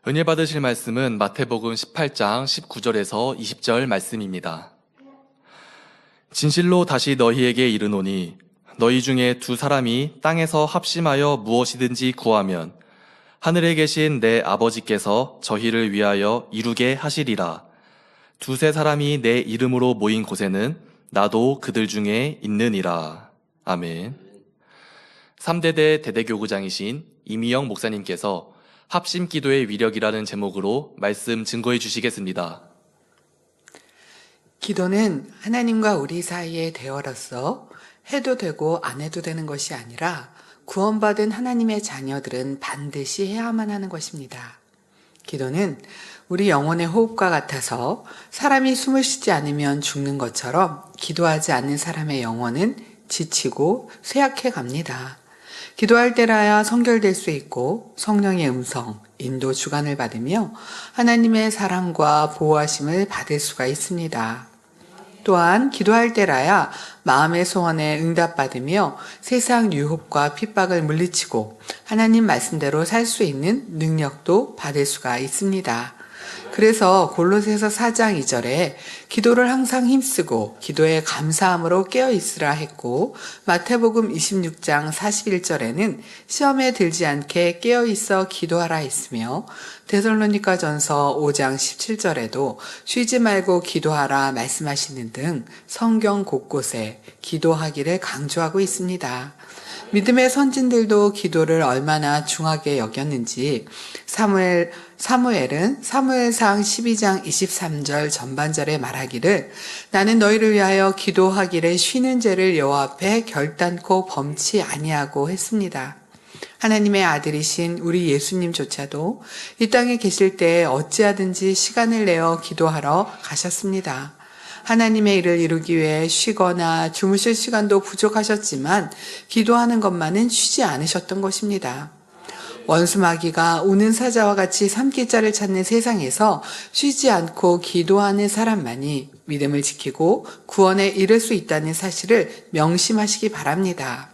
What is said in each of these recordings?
은혜 받으실 말씀은 마태복음 18장 19절에서 20절 말씀입니다. 진실로 다시 너희에게 이르노니 너희 중에 두 사람이 땅에서 합심하여 무엇이든지 구하면 하늘에 계신 내 아버지께서 저희를 위하여 이루게 하시리라. 두세 사람이 내 이름으로 모인 곳에는 나도 그들 중에 있느니라. 아멘. 3대대 대대교구장이신 이미영 목사님께서 합심 기도의 위력이라는 제목으로 말씀 증거해 주시겠습니다. 기도는 하나님과 우리 사이의 대화로서 해도 되고 안 해도 되는 것이 아니라 구원받은 하나님의 자녀들은 반드시 해야만 하는 것입니다. 기도는 우리 영혼의 호흡과 같아서 사람이 숨을 쉬지 않으면 죽는 것처럼 기도하지 않는 사람의 영혼은 지치고 쇠약해 갑니다. 기도할 때라야 성결될 수 있고 성령의 음성, 인도 주관을 받으며 하나님의 사랑과 보호하심을 받을 수가 있습니다. 또한 기도할 때라야 마음의 소원에 응답받으며 세상 유혹과 핍박을 물리치고 하나님 말씀대로 살 수 있는 능력도 받을 수가 있습니다. 그래서 골로새서 4장 2절에 기도를 항상 힘쓰고 기도에 감사함으로 깨어있으라 했고, 마태복음 26장 41절에는 시험에 들지 않게 깨어있어 기도하라 했으며, 데살로니가전서 5장 17절에도 쉬지 말고 기도하라 말씀하시는 등 성경 곳곳에 기도하기를 강조하고 있습니다. 믿음의 선진들도 기도를 얼마나 중하게 여겼는지 사무엘은 사무엘상 12장 23절 전반절에 말하기를 나는 너희를 위하여 기도하기를 쉬는 죄를 여호와 앞에 결단코 범치 아니하고 했습니다. 하나님의 아들이신 우리 예수님조차도 이 땅에 계실 때 어찌하든지 시간을 내어 기도하러 가셨습니다. 하나님의 일을 이루기 위해 쉬거나 주무실 시간도 부족하셨지만 기도하는 것만은 쉬지 않으셨던 것입니다. 원수마귀가 우는 사자와 같이 삼킬자를 찾는 세상에서 쉬지 않고 기도하는 사람만이 믿음을 지키고 구원에 이를 수 있다는 사실을 명심하시기 바랍니다.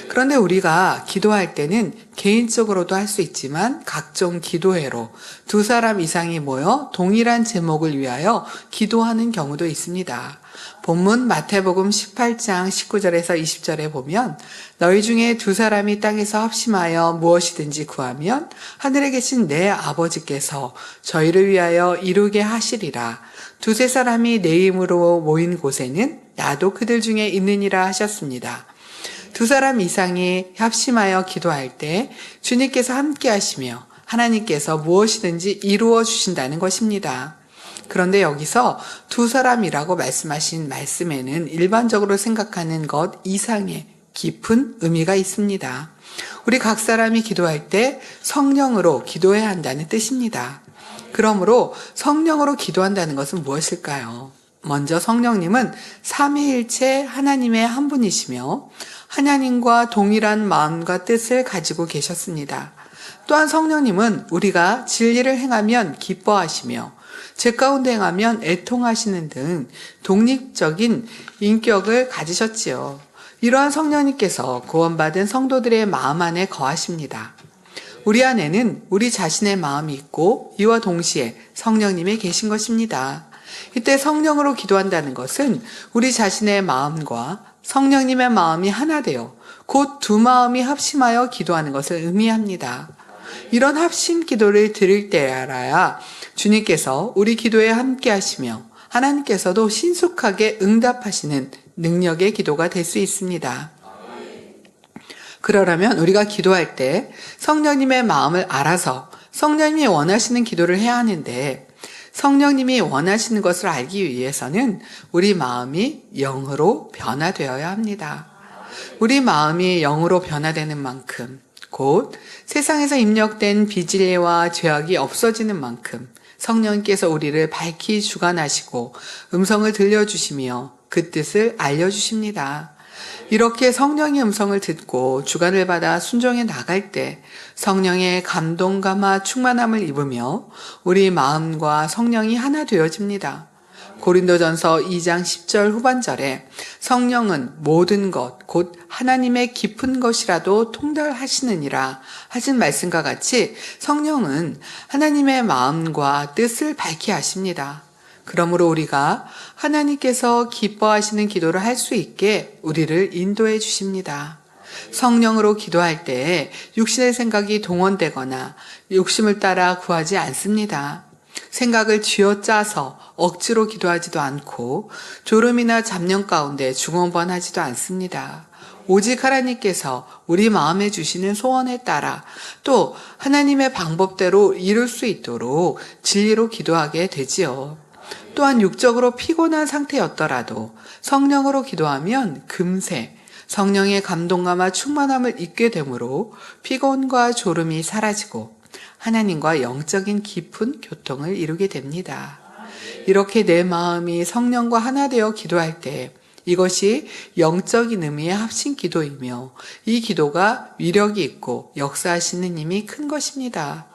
그런데 우리가 기도할 때는 개인적으로도 할 수 있지만 각종 기도회로 두 사람 이상이 모여 동일한 제목을 위하여 기도하는 경우도 있습니다. 본문 마태복음 18장 19절에서 20절에 보면 너희 중에 두 사람이 땅에서 합심하여 무엇이든지 구하면 하늘에 계신 내 아버지께서 저희를 위하여 이루게 하시리라. 두세 사람이 내 이름으로 모인 곳에는 나도 그들 중에 있느니라 하셨습니다. 두 사람 이상이 합심하여 기도할 때 주님께서 함께 하시며 하나님께서 무엇이든지 이루어 주신다는 것입니다. 그런데 여기서 두 사람이라고 말씀하신 말씀에는 일반적으로 생각하는 것 이상의 깊은 의미가 있습니다. 우리 각 사람이 기도할 때 성령으로 기도해야 한다는 뜻입니다. 그러므로 성령으로 기도한다는 것은 무엇일까요? 먼저 성령님은 삼위일체 하나님의 한 분이시며 하나님과 동일한 마음과 뜻을 가지고 계셨습니다. 또한 성령님은 우리가 진리를 행하면 기뻐하시며 죄 가운데 행하면 애통하시는 등 독립적인 인격을 가지셨지요. 이러한 성령님께서 구원받은 성도들의 마음 안에 거하십니다. 우리 안에는 우리 자신의 마음이 있고 이와 동시에 성령님이 계신 것입니다. 이때 성령으로 기도한다는 것은 우리 자신의 마음과 성령님의 마음이 하나 되어 곧 두 마음이 합심하여 기도하는 것을 의미합니다. 이런 합심 기도를 드릴 때라야 주님께서 우리 기도에 함께 하시며 하나님께서도 신속하게 응답하시는 능력의 기도가 될 수 있습니다. 그러려면 우리가 기도할 때 성령님의 마음을 알아서 성령님이 원하시는 기도를 해야 하는데, 성령님이 원하시는 것을 알기 위해서는 우리 마음이 영으로 변화되어야 합니다. 우리 마음이 영으로 변화되는 만큼, 곧 세상에서 입력된 비진리와 죄악이 없어지는 만큼 성령께서 우리를 밝히 주관하시고 음성을 들려주시며 그 뜻을 알려주십니다. 이렇게 성령의 음성을 듣고 주관을 받아 순종해 나갈 때 성령의 감동감화 충만함을 입으며 우리 마음과 성령이 하나 되어집니다. 고린도전서 2장 10절 후반절에 성령은 모든 것, 곧 하나님의 깊은 것이라도 통달하시느니라 하신 말씀과 같이 성령은 하나님의 마음과 뜻을 밝히 하십니다. 그러므로 우리가 하나님께서 기뻐하시는 기도를 할 수 있게 우리를 인도해 주십니다. 성령으로 기도할 때 육신의 생각이 동원되거나 욕심을 따라 구하지 않습니다. 생각을 쥐어짜서 억지로 기도하지도 않고 졸음이나 잡념 가운데 중언번하지도 않습니다. 오직 하나님께서 우리 마음에 주시는 소원에 따라 또 하나님의 방법대로 이룰 수 있도록 진리로 기도하게 되지요. 또한 육적으로 피곤한 상태였더라도 성령으로 기도하면 금세 성령의 감동감과 충만함을 잊게 되므로 피곤과 졸음이 사라지고 하나님과 영적인 깊은 교통을 이루게 됩니다. 이렇게 내 마음이 성령과 하나 되어 기도할 때 이것이 영적인 의미의 합심 기도이며 이 기도가 위력이 있고 역사하시는 힘이 큰 것입니다.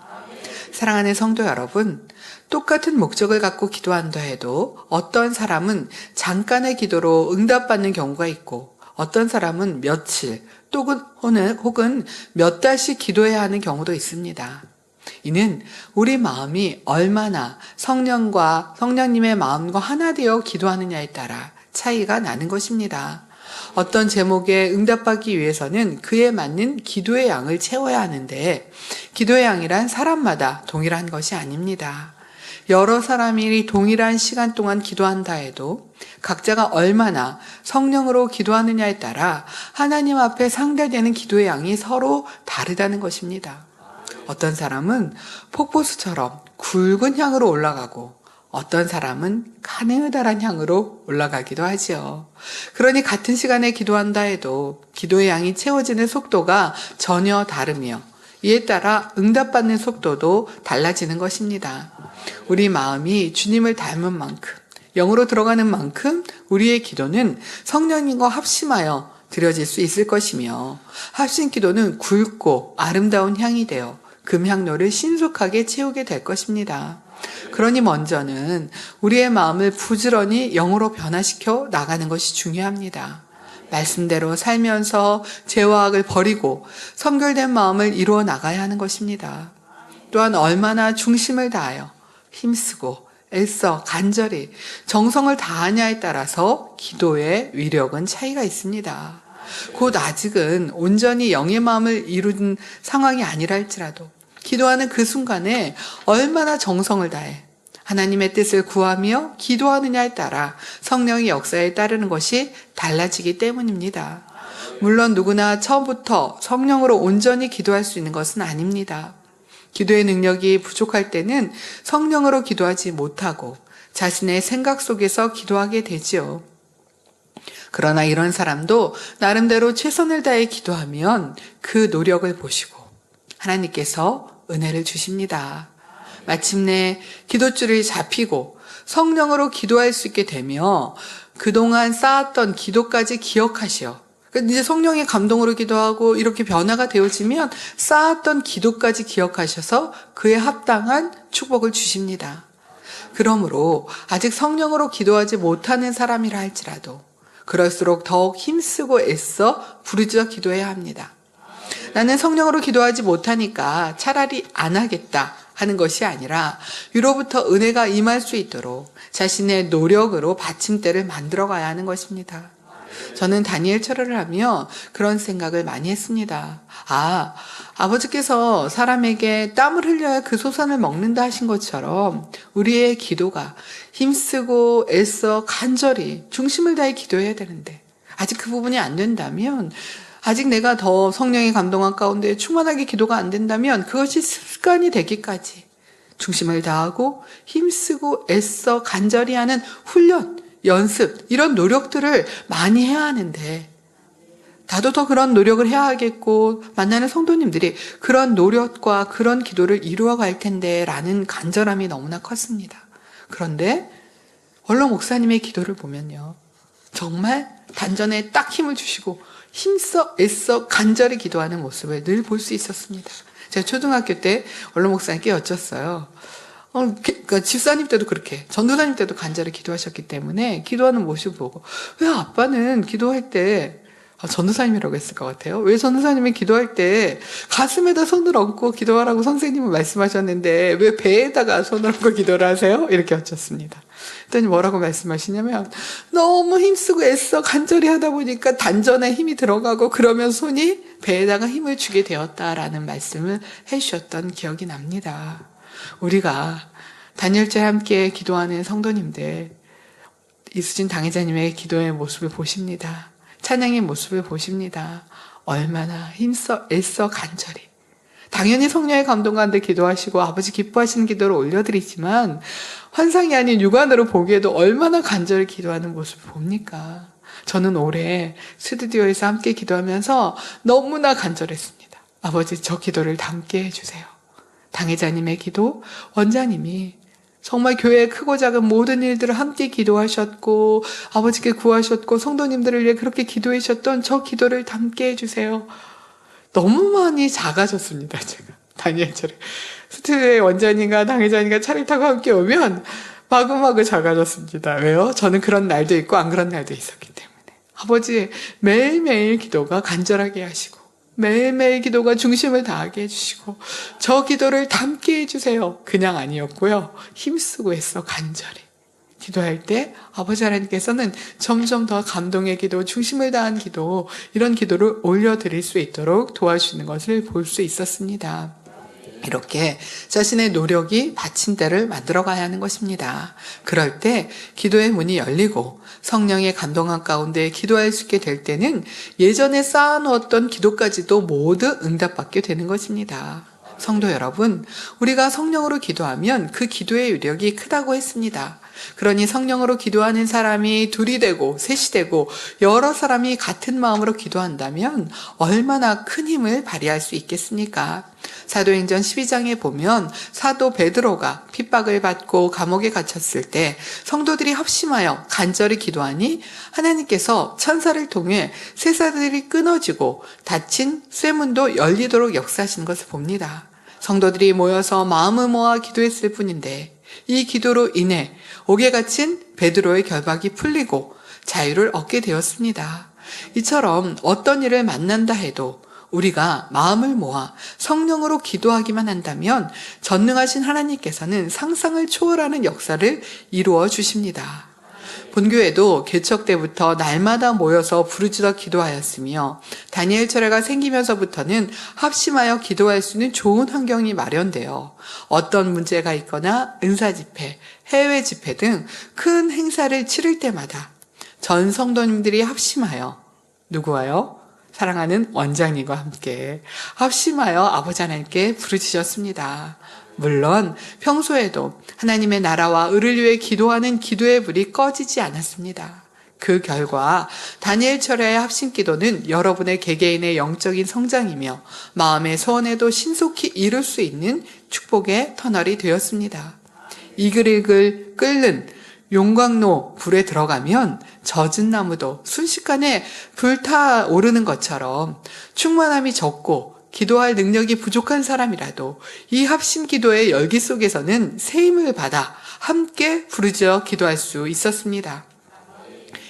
사랑하는 성도 여러분, 똑같은 목적을 갖고 기도한다 해도 어떤 사람은 잠깐의 기도로 응답받는 경우가 있고 어떤 사람은 며칠 혹은 몇 달씩 기도해야 하는 경우도 있습니다. 이는 우리 마음이 얼마나 성령님의 마음과 하나 되어 기도하느냐에 따라 차이가 나는 것입니다. 어떤 제목에 응답받기 위해서는 그에 맞는 기도의 양을 채워야 하는데 기도의 양이란 사람마다 동일한 것이 아닙니다. 여러 사람이 동일한 시간 동안 기도한다 해도 각자가 얼마나 성령으로 기도하느냐에 따라 하나님 앞에 상달되는 기도의 양이 서로 다르다는 것입니다. 어떤 사람은 폭포수처럼 굵은 향으로 올라가고 어떤 사람은 가느다란 향으로 올라가기도 하지요. 그러니 같은 시간에 기도한다 해도 기도의 양이 채워지는 속도가 전혀 다르며 이에 따라 응답받는 속도도 달라지는 것입니다. 우리 마음이 주님을 닮은 만큼, 영으로 들어가는 만큼 우리의 기도는 성령님과 합심하여 드려질 수 있을 것이며 합심 기도는 굵고 아름다운 향이 되어 금향로를 신속하게 채우게 될 것입니다. 그러니 먼저는 우리의 마음을 부지런히 영으로 변화시켜 나가는 것이 중요합니다. 말씀대로 살면서 죄와 악을 버리고 성결된 마음을 이루어 나가야 하는 것입니다. 또한 얼마나 중심을 다하여 힘쓰고 애써 간절히 정성을 다하냐에 따라서 기도의 위력은 차이가 있습니다. 곧 아직은 온전히 영의 마음을 이룬 상황이 아니라 할지라도 기도하는 그 순간에 얼마나 정성을 다해 하나님의 뜻을 구하며 기도하느냐에 따라 성령의 역사에 따르는 것이 달라지기 때문입니다. 물론 누구나 처음부터 성령으로 온전히 기도할 수 있는 것은 아닙니다. 기도의 능력이 부족할 때는 성령으로 기도하지 못하고 자신의 생각 속에서 기도하게 되지요. 그러나 이런 사람도 나름대로 최선을 다해 기도하면 그 노력을 보시고 하나님께서 은혜를 주십니다. 마침내 기도줄이 잡히고 성령으로 기도할 수 있게 되며 그동안 쌓았던 기도까지 기억하시어 이제 성령의 감동으로 기도하고 이렇게 변화가 되어지면 쌓았던 기도까지 기억하셔서 그에 합당한 축복을 주십니다. 그러므로 아직 성령으로 기도하지 못하는 사람이라 할지라도 그럴수록 더욱 힘쓰고 애써 부르짖어 기도해야 합니다. 나는 성령으로 기도하지 못하니까 차라리 안 하겠다 하는 것이 아니라 위로부터 은혜가 임할 수 있도록 자신의 노력으로 받침대를 만들어 가야 하는 것입니다. 저는 다니엘 철회를 하며 그런 생각을 많이 했습니다. 아버지께서 사람에게 땀을 흘려야 그 소산을 먹는다 하신 것처럼 우리의 기도가 힘쓰고 애써 간절히 중심을 다해 기도해야 되는데 아직 그 부분이 안 된다면 아직 내가 더 성령의 감동한 가운데 충만하게 기도가 안 된다면 그것이 습관이 되기까지 중심을 다하고 힘쓰고 애써 간절히 하는 훈련, 연습 이런 노력들을 많이 해야 하는데 나도 더 그런 노력을 해야 하겠고 만나는 성도님들이 그런 노력과 그런 기도를 이루어 갈 텐데 라는 간절함이 너무나 컸습니다. 그런데 원로 목사님의 기도를 보면요. 정말 단전에 딱 힘을 주시고 힘써 애써 간절히 기도하는 모습을 늘 볼 수 있었습니다. 제가 초등학교 때 원로 목사님께 여쭸어요. 그러니까 집사님 때도 그렇게, 전도사님 때도 간절히 기도하셨기 때문에 기도하는 모습을 보고, 왜 아빠는 기도할 때, 전도사님이라고 했을 것 같아요. 왜 전도사님이 기도할 때 가슴에다 손을 얹고 기도하라고 선생님은 말씀하셨는데 왜 배에다가 손을 얹고 기도를 하세요? 이렇게 여쭙습니다. 그랬더니 뭐라고 말씀하시냐면, 너무 힘쓰고 애써 간절히 하다 보니까 단전에 힘이 들어가고 그러면 손이 배에다가 힘을 주게 되었다라는 말씀을 해주셨던 기억이 납니다. 우리가 단열자에 함께 기도하는 성도님들, 이수진 당회자님의 기도의 모습을 보십니다. 찬양의 모습을 보십니다. 얼마나 애써 간절히. 당연히 성령의 감동 가운데 기도하시고 아버지 기뻐하시는 기도를 올려드리지만 환상이 아닌 육안으로 보기에도 얼마나 간절히 기도하는 모습을 봅니까? 저는 올해 스튜디오에서 함께 기도하면서 너무나 간절했습니다. 아버지, 저 기도를 담게 해주세요. 당회자님의 기도, 원장님이 정말 교회의 크고 작은 모든 일들을 함께 기도하셨고 아버지께 구하셨고 성도님들을 위해 그렇게 기도해 주셨던 저 기도를 담게 해주세요. 너무 많이 작아졌습니다. 제가 다니엘처럼 스튜디오에 원장님과 당회자님과 차를 타고 함께 오면 마구마구 작아졌습니다. 왜요? 저는 그런 날도 있고 안 그런 날도 있었기 때문에. 아버지, 매일매일 기도가 간절하게 하시고 매일매일 기도가 중심을 다하게 해주시고 저 기도를 담게 해주세요. 그냥 아니었고요. 힘쓰고 했어, 간절히. 기도할 때 아버지 하나님께서는 점점 더 감동의 기도, 중심을 다한 기도, 이런 기도를 올려드릴 수 있도록 도와주시는 것을 볼 수 있었습니다. 이렇게 자신의 노력이 받침대를 만들어가야 하는 것입니다. 그럴 때 기도의 문이 열리고 성령의 감동한 가운데 기도할 수 있게 될 때는 예전에 쌓아놓았던 기도까지도 모두 응답받게 되는 것입니다. 성도 여러분, 우리가 성령으로 기도하면 그 기도의 위력이 크다고 했습니다. 그러니 성령으로 기도하는 사람이 둘이 되고 셋이 되고 여러 사람이 같은 마음으로 기도한다면 얼마나 큰 힘을 발휘할 수 있겠습니까? 사도행전 12장에 보면 사도 베드로가 핍박을 받고 감옥에 갇혔을 때 성도들이 합심하여 간절히 기도하니 하나님께서 천사를 통해 쇠사슬이 끊어지고 닫힌 쇠문도 열리도록 역사하시는 것을 봅니다. 성도들이 모여서 마음을 모아 기도했을 뿐인데 이 기도로 인해 옥에 갇힌 베드로의 결박이 풀리고 자유를 얻게 되었습니다. 이처럼 어떤 일을 만난다 해도 우리가 마음을 모아 성령으로 기도하기만 한다면 전능하신 하나님께서는 상상을 초월하는 역사를 이루어 주십니다. 본교회도 개척 때부터 날마다 모여서 부르짖어 기도하였으며 다니엘 철회가 생기면서부터는 합심하여 기도할 수 있는 좋은 환경이 마련되어 어떤 문제가 있거나 은사 집회, 해외 집회 등 큰 행사를 치를 때마다 전 성도님들이 합심하여 누구와요? 사랑하는 원장님과 함께 합심하여 아버지 하나님께 부르짖었습니다. 물론 평소에도 하나님의 나라와 의를 위해 기도하는 기도의 불이 꺼지지 않았습니다. 그 결과 다니엘 철야의 합심 기도는 여러분의 개개인의 영적인 성장이며 마음의 소원에도 신속히 이룰 수 있는 축복의 터널이 되었습니다. 이글이글 끓는 용광로 불에 들어가면 젖은 나무도 순식간에 불타오르는 것처럼 충만함이 적고 기도할 능력이 부족한 사람이라도 이 합심 기도의 열기 속에서는 새 힘을 받아 함께 부르짖어 기도할 수 있었습니다.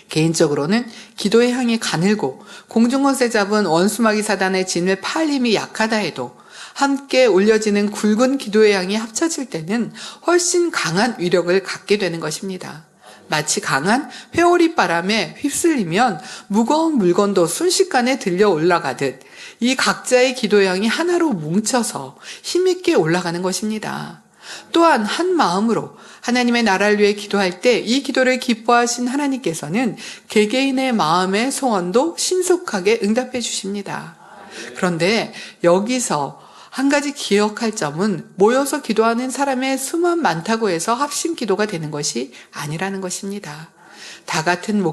개인적으로는 기도의 향이 가늘고 공중권세 잡은 원수마귀 사단의 진을 팔 힘이 약하다 해도 함께 올려지는 굵은 기도의 향이 합쳐질 때는 훨씬 강한 위력을 갖게 되는 것입니다. 마치 강한 회오리 바람에 휩쓸리면 무거운 물건도 순식간에 들려 올라가듯 이 각자의 기도의 향이 하나로 뭉쳐서 힘있게 올라가는 것입니다. 또한 한 마음으로 하나님의 나라를 위해 기도할 때 이 기도를 기뻐하신 하나님께서는 개개인의 마음의 소원도 신속하게 응답해 주십니다. 그런데 여기서 한 가지 기억할 점은 모여서 기도하는 사람의 수만 많다고 해서 합심 기도가 되는 것이 아니라는 것입니다. 다 같은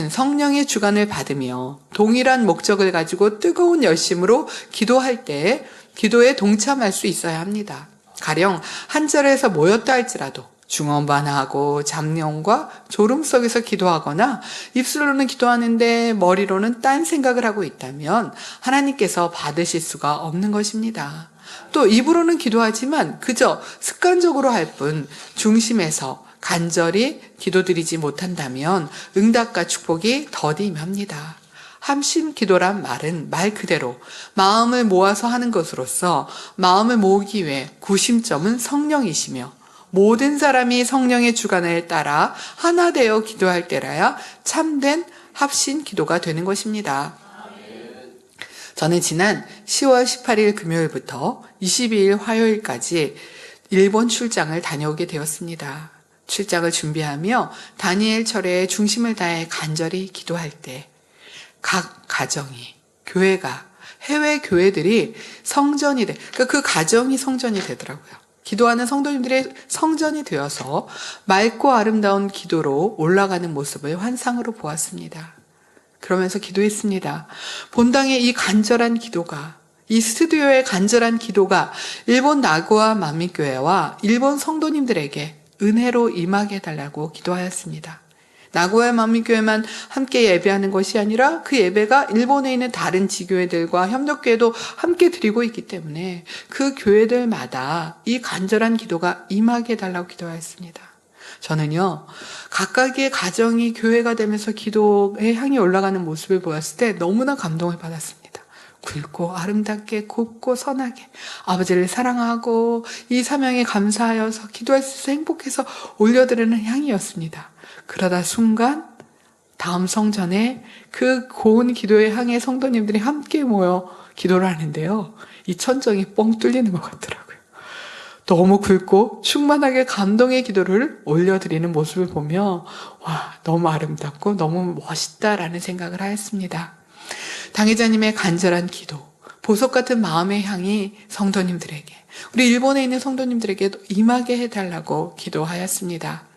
성령의 주관을 받으며 동일한 목적을 가지고 뜨거운 열심으로 기도할 때 기도에 동참할 수 있어야 합니다. 가령 한 자리에서 모였다 할지라도 중언반하고 잠룡과 졸음 속에서 기도하거나 입술로는 기도하는데 머리로는 딴 생각을 하고 있다면 하나님께서 받으실 수가 없는 것입니다. 또 입으로는 기도하지만 그저 습관적으로 할 뿐 중심에서 간절히 기도드리지 못한다면 응답과 축복이 더디합니다. 함심 기도란 말은 말 그대로 마음을 모아서 하는 것으로서 마음을 모으기 위해 구심점은 성령이시며 모든 사람이 성령의 주관을 따라 하나 되어 기도할 때라야 참된 합심 기도가 되는 것입니다. 저는 지난 10월 18일 금요일부터 22일 화요일까지 일본 출장을 다녀오게 되었습니다. 출장을 준비하며 다니엘 철회의 중심을 다해 간절히 기도할 때 각 가정이, 교회가, 해외 교회들이 성전이 그러니까 그 가정이 성전이 되더라고요. 기도하는 성도님들의 성전이 되어서 맑고 아름다운 기도로 올라가는 모습을 환상으로 보았습니다. 그러면서 기도했습니다. 본당의 이 간절한 기도가, 이 스튜디오의 간절한 기도가 일본 나고야 만민교회와 일본 성도님들에게 은혜로 임하게 해달라고 기도하였습니다. 나고야 만민교회만 함께 예배하는 것이 아니라 그 예배가 일본에 있는 다른 지교회들과 협력교회도 함께 드리고 있기 때문에 그 교회들마다 이 간절한 기도가 임하게 해달라고 기도하였습니다. 저는요, 각각의 가정이 교회가 되면서 기도에 향이 올라가는 모습을 보았을 때 너무나 감동을 받았습니다. 굵고 아름답게 곱고 선하게 아버지를 사랑하고 이 사명에 감사하여서 기도할 수 있어 행복해서 올려드리는 향이었습니다. 그러다 순간 다음 성전에 그 고운 기도의 향에 성도님들이 함께 모여 기도를 하는데요. 이 천정이 뻥 뚫리는 것 같더라고요. 너무 굵고 충만하게 감동의 기도를 올려드리는 모습을 보며 와, 너무 아름답고 너무 멋있다라는 생각을 하였습니다. 당회자님의 간절한 기도, 보석 같은 마음의 향이 성도님들에게, 우리 일본에 있는 성도님들에게도 임하게 해달라고 기도하였습니다.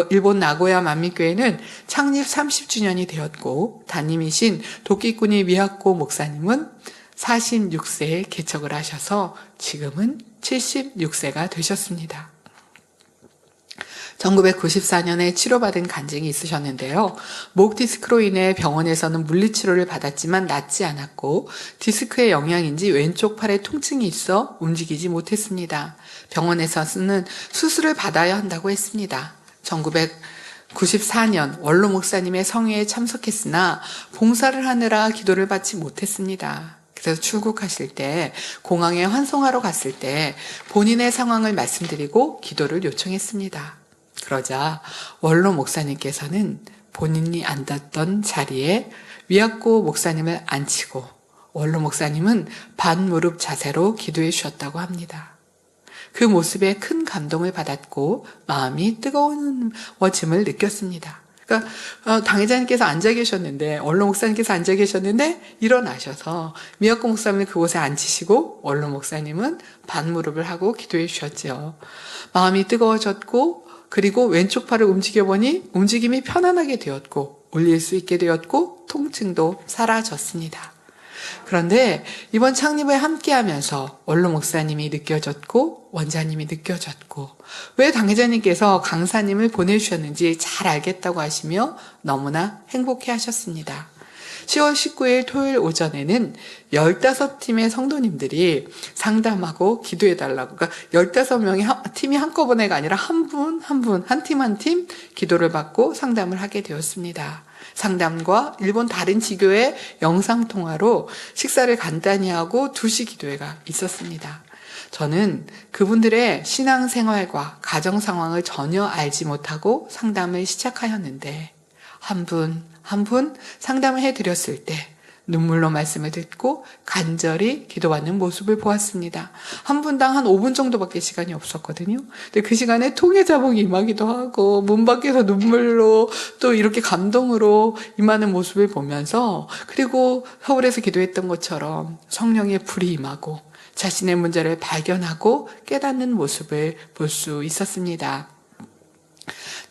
일본 나고야 만민교회는 창립 30주년이 되었고 담임이신 도끼꾸니 미야코 목사님은 46세에 개척을 하셔서 지금은 76세가 되셨습니다. 1994년에 치료받은 간증이 있으셨는데요. 목 디스크로 인해 병원에서는 물리치료를 받았지만 낫지 않았고 디스크의 영향인지 왼쪽 팔에 통증이 있어 움직이지 못했습니다. 병원에서는 수술을 받아야 한다고 했습니다. 1994년 원로 목사님의 성회에 참석했으나 봉사를 하느라 기도를 받지 못했습니다. 그래서 출국하실 때 공항에 환송하러 갔을 때 본인의 상황을 말씀드리고 기도를 요청했습니다. 그러자 원로 목사님께서는 본인이 앉았던 자리에 미야코 목사님을 앉히고 원로 목사님은 반무릎 자세로 기도해 주셨다고 합니다. 그 모습에 큰 감동을 받았고 마음이 뜨거워짐을 느꼈습니다. 그러니까 당회자님께서 앉아 계셨는데, 원로 목사님께서 앉아 계셨는데 일어나셔서 미야코 목사님을 그곳에 앉히시고 원로 목사님은 반무릎을 하고 기도해 주셨죠. 마음이 뜨거워졌고 그리고 왼쪽 팔을 움직여보니 움직임이 편안하게 되었고 올릴 수 있게 되었고 통증도 사라졌습니다. 그런데 이번 창립을 함께하면서 원로 목사님이 느껴졌고 원자님이 느껴졌고 왜 당회자님께서 강사님을 보내주셨는지 잘 알겠다고 하시며 너무나 행복해 하셨습니다. 10월 19일 토요일 오전에는 15팀의 성도님들이 상담하고 기도해달라고, 그러니까 15명의 팀이 한꺼번에가 아니라 한 팀 한 팀 기도를 받고 상담을 하게 되었습니다. 상담과 일본 다른 지교의 영상통화로 식사를 간단히 하고 2시 기도회가 있었습니다. 저는 그분들의 신앙생활과 가정 상황을 전혀 알지 못하고 상담을 시작하였는데 한 분 상담을 해드렸을 때 눈물로 말씀을 듣고 간절히 기도받는 모습을 보았습니다. 한 분당 한 5분 정도밖에 시간이 없었거든요. 근데 그 시간에 통해자복이 임하기도 하고 문 밖에서 눈물로 또 이렇게 감동으로 임하는 모습을 보면서 그리고 서울에서 기도했던 것처럼 성령의 불이 임하고 자신의 문제를 발견하고 깨닫는 모습을 볼 수 있었습니다.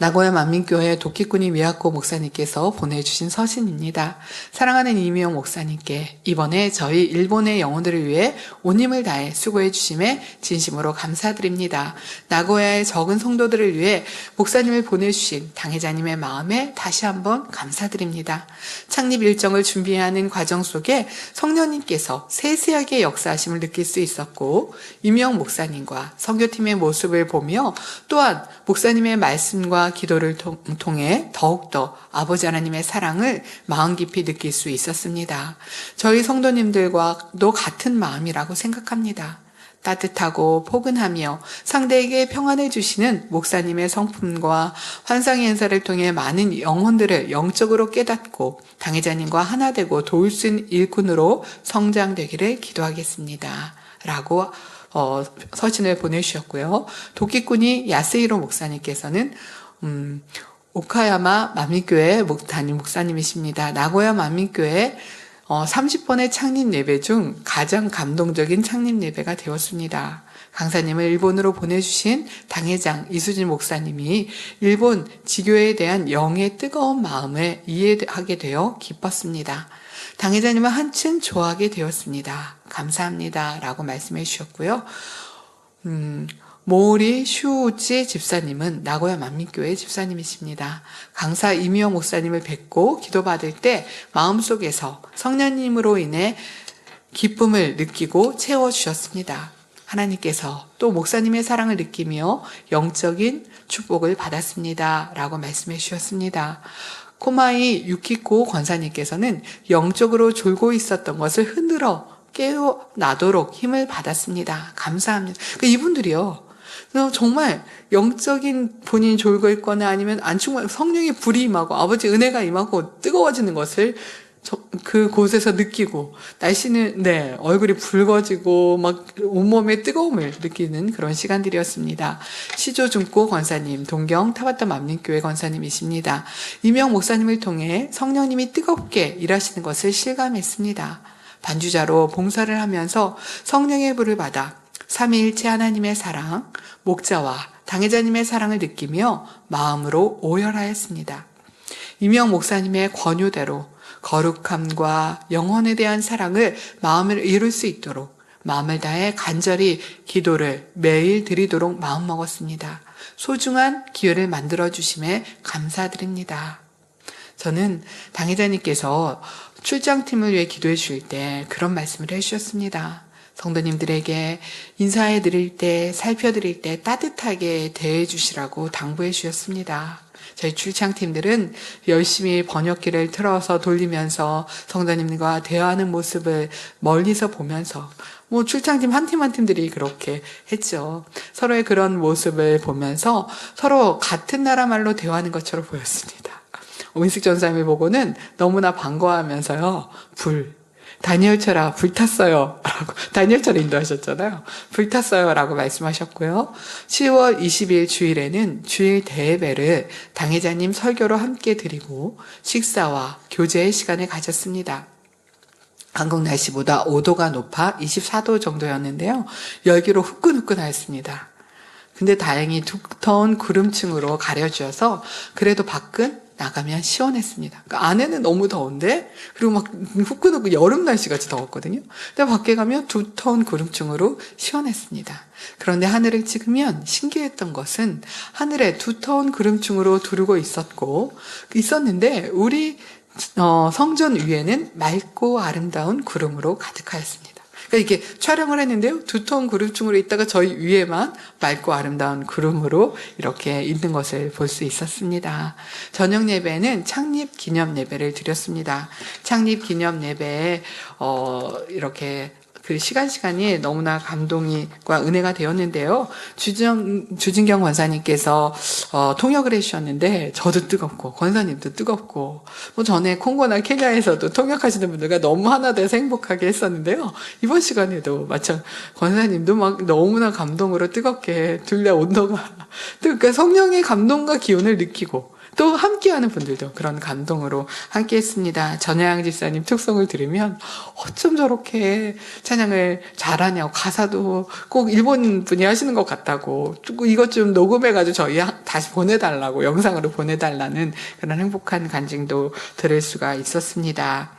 나고야 만민교회 도끼꾼이 미야코 목사님께서 보내주신 서신입니다. 사랑하는 이미영 목사님께 이번에 저희 일본의 영혼들을 위해 온 힘을 다해 수고해 주심에 진심으로 감사드립니다. 나고야의 적은 성도들을 위해 목사님을 보내주신 당회자님의 마음에 다시 한번 감사드립니다. 창립 일정을 준비하는 과정 속에 성령님께서 세세하게 역사하심을 느낄 수 있었고 이미영 목사님과 선교팀의 모습을 보며 또한 목사님의 말씀과 기도를 통해 더욱더 아버지 하나님의 사랑을 마음 깊이 느낄 수 있었습니다. 저희 성도님들과도 같은 마음이라고 생각합니다. 따뜻하고 포근하며 상대에게 평안을 주시는 목사님의 성품과 환상의 은사를 통해 많은 영혼들을 영적으로 깨닫고 당회자님과 하나 되고 도울 수 있는 일꾼으로 성장되기를 기도하겠습니다. 라고 서신을 보내주셨고요. 도끼꾼이 야스히로 목사님께서는 오카야마 만민교회 담임 목사님이십니다. 나고야 만민교회 30번의 창립 예배 중 가장 감동적인 창립 예배가 되었습니다. 강사님을 일본으로 보내주신 당회장 이수진 목사님이 일본 지교에 대한 영의 뜨거운 마음을 이해하게 되어 기뻤습니다. 당회자님을 한층 좋아하게 되었습니다. 감사합니다. 라고 말씀해 주셨고요. 모오리 슈우치 집사님은 나고야 만민교회 집사님이십니다. 강사 이미영 목사님을 뵙고 기도받을 때 마음속에서 성령님으로 인해 기쁨을 느끼고 채워주셨습니다. 하나님께서 또 목사님의 사랑을 느끼며 영적인 축복을 받았습니다. 라고 말씀해 주셨습니다. 코마이 유키코 권사님께서는 영적으로 졸고 있었던 것을 흔들어 깨어나도록 힘을 받았습니다. 감사합니다. 이분들이요. 정말 영적인 본인이 졸고 있거나 아니면 안충만 성령의 불이 임하고 아버지 은혜가 임하고 뜨거워지는 것을 그곳에서 느끼고 날씨는 얼굴이 붉어지고 막 온몸의 뜨거움을 느끼는 그런 시간들이었습니다. 시조중고 권사님, 동경 타바타 만민교회 권사님이십니다. 이명 목사님을 통해 성령님이 뜨겁게 일하시는 것을 실감했습니다. 반주자로 봉사를 하면서 성령의 불을 받아 삼위일체 하나님의 사랑, 목자와 당회자님의 사랑을 느끼며 마음으로 오열하였습니다. 이명 목사님의 권유대로 거룩함과 영혼에 대한 사랑을 마음을 이룰 수 있도록 마음을 다해 간절히 기도를 매일 드리도록 마음먹었습니다. 소중한 기회를 만들어주심에 감사드립니다. 저는 당회자님께서 출장팀을 위해 기도해 주실 때 그런 말씀을 해주셨습니다. 성도님들에게 인사해 드릴 때, 살펴 드릴 때 따뜻하게 대해 주시라고 당부해 주셨습니다. 저희 출장팀들은 열심히 번역기를 틀어서 돌리면서 성도님과 대화하는 모습을 멀리서 보면서 출장팀 한 팀 한 팀들이 그렇게 했죠. 서로의 그런 모습을 보면서 서로 같은 나라 말로 대화하는 것처럼 보였습니다. 오민숙 전사님을 보고는 너무나 반가워하면서요. 다니엘처럼 불탔어요. 라고, 다니엘처럼 인도하셨잖아요. 불탔어요. 라고 말씀하셨고요. 10월 20일 주일에는 주일 대예배를 당회자님 설교로 함께 드리고 식사와 교제의 시간을 가졌습니다. 한국 날씨보다 5도가 높아 24도 정도였는데요. 열기로 후끈후끈하였습니다. 근데 다행히 두터운 구름층으로 가려져서 그래도 밖은 나가면 시원했습니다. 그러니까 안에는 너무 더운데 그리고 막 후끈후끈 여름 날씨같이 더웠거든요. 근데 밖에 가면 두터운 구름층으로 시원했습니다. 그런데 하늘을 찍으면 신기했던 것은 하늘에 두터운 구름층으로 두르고 있었는데 우리 성전 위에는 맑고 아름다운 구름으로 가득하였습니다. 그러니까 이게 촬영을 했는데요. 두터운 구름층으로 있다가 저희 위에만 맑고 아름다운 구름으로 이렇게 있는 것을 볼 수 있었습니다. 저녁 예배는 창립 기념 예배를 드렸습니다. 창립 기념 예배에 이렇게 그 시간이 너무나 감동과 은혜가 되었는데요. 주진경 권사님께서 통역을 해주셨는데 저도 뜨겁고 권사님도 뜨겁고 전에 콩고나 케냐에서도 통역하시는 분들과 너무 하나 돼서 행복하게 했었는데요. 이번 시간에도 마찬 권사님도 막 너무나 감동으로 뜨겁게 둘 다 온도가 그러니까 성령의 감동과 기운을 느끼고 또 함께하는 분들도 그런 감동으로 함께했습니다. 전혜양 집사님 특송을 들으면 어쩜 저렇게 찬양을 잘하냐고, 가사도 꼭 일본 분이 하시는 것 같다고, 이것 좀 녹음해가지고 저희 다시 보내달라고, 영상으로 보내달라는 그런 행복한 간증도 들을 수가 있었습니다.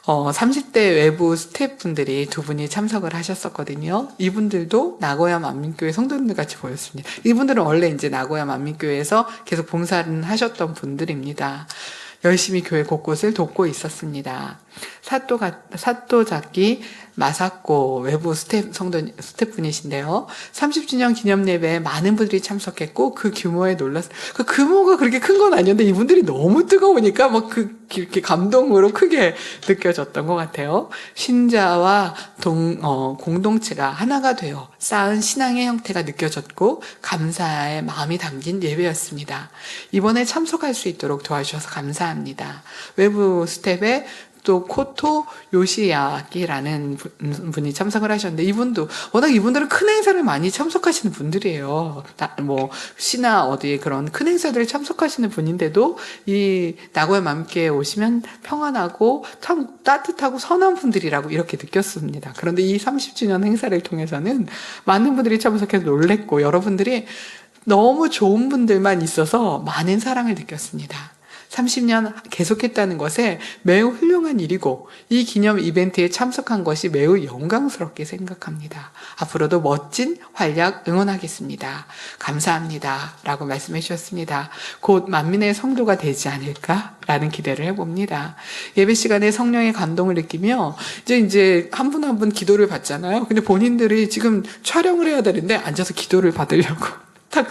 30대 외부 스태프분들이 두 분이 참석을 하셨었거든요. 이분들도 나고야 만민교회 성도님들 같이 보였습니다. 이분들은 원래 이제 나고야 만민교회에서 계속 봉사를 하셨던 분들입니다. 열심히 교회 곳곳을 돕고 있었습니다. 사토자키 마사코 외부 스태프분이신데요. 30주년 기념 예배에 많은 분들이 참석했고 그 규모에 놀랐어요. 그 규모가 그렇게 큰 건 아니었는데 이분들이 너무 뜨거우니까 막 이렇게 감동으로 크게 느껴졌던 것 같아요. 신자와 공동체가 하나가 되어 쌓은 신앙의 형태가 느껴졌고 감사의 마음이 담긴 예배였습니다. 이번에 참석할 수 있도록 도와주셔서 감사합니다. 외부 스텝에 또 코토 요시야키라는 분이 참석을 하셨는데, 이분도 워낙 이분들은 큰 행사를 많이 참석하시는 분들이에요. 시나 어디 그런 큰 행사들을 참석하시는 분인데도 이 나고야 만민교회에 오시면 평안하고 참 따뜻하고 선한 분들이라고 이렇게 느꼈습니다. 그런데 이 30주년 행사를 통해서는 많은 분들이 참석해서 놀랬고 여러분들이 너무 좋은 분들만 있어서 많은 사랑을 느꼈습니다. 30년 계속했다는 것에 매우 훌륭한 일이고 이 기념 이벤트에 참석한 것이 매우 영광스럽게 생각합니다. 앞으로도 멋진 활약 응원하겠습니다. 감사합니다. 라고 말씀해 주셨습니다. 곧 만민의 성도가 되지 않을까? 라는 기대를 해봅니다. 예배 시간에 성령의 감동을 느끼며 이제 한 분 한 분 기도를 받잖아요. 근데 본인들이 지금 촬영을 해야 되는데 앉아서 기도를 받으려고 탁